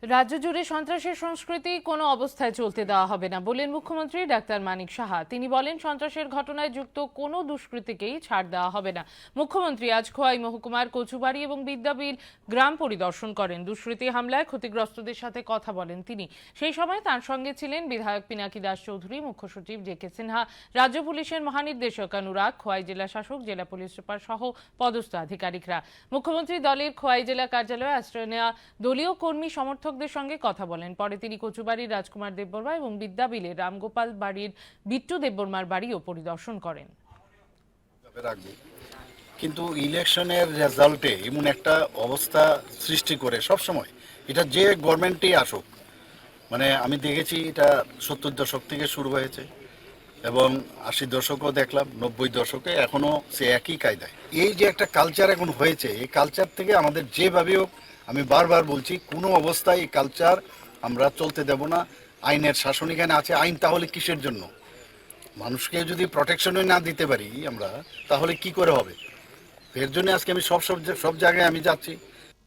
রাজ্য জুড়ে সন্ত্রাসের সংস্কৃতি কোনো অবস্থায় চলতে দেওয়া হবে না বললেন মুখ্যমন্ত্রী ডাক্তার মানিক সাহা। তিনি বলেন, সন্ত্রাসের ঘটনায় যুক্ত কোনো দুষ্কৃতীকেই ছাড় দেওয়া হবে না। মুখ্যমন্ত্রী আজ খোয়াই মহকুমার কচুবাড়ি এবং বিদ্যাবিল গ্রাম পরিদর্শন করেন। দুষ্কৃতী হামলায় ক্ষতিগ্রস্তদের সাথে কথা বলেন তিনি। সেই সময় তার সঙ্গে ছিলেন বিধায়ক পিনাকি দাস চৌধুরী, মুখ্য সচিব জে.কে. সিনহা, রাজ্য পুলিশের মহানির্দেশক অনুরাগ, খোয়াই জেলা শাসক, জেলা পুলিশ সুপার সহ পদস্থ আধিকারিকরা। মুখ্যমন্ত্রী দলের খোয়াই জেলা কার্যালয়ে আশ্রয় নেওয়া দলীয় কর্মী সমর্থকদের সঙ্গে কথা বলেন। পরে তিনি কচুবাড়ির রাজকুমার দেববর্মা এবং বিদ্যাবিলের রামগোপাল বাড়ির বিট্টু দেববর্মার বাড়িও পরিদর্শন করেন। কিন্তু ইলেকশনের রেজাল্টে এমন একটা অবস্থা সৃষ্টি করে সব সময়, এটা যে গভর্নমেন্টই আসুক, মানে আমি দেখেছি এটা 70 দশক থেকে শুরু হয়েছে এবং 80 দশকও দেখলাম, 90 দশকে এখনো সে একই কায়দায়। এই যে একটা কালচার এখন হয়েছে, এই কালচার থেকে আমাদের যেভাবে হোক, আমি বারবার বলছি, কোনো অবস্থায় এই কালচার আমরা চলতে দেব না। আইনের শাসন এখানে আছে, আইন তাহলে কিসের জন্য? মানুষকে যদি প্রোটেকশনই না দিতে পারি আমরা, তাহলে কি করে হবে? এর জন্য আজকে আমি সব জায়গায় আমি যাচ্ছি।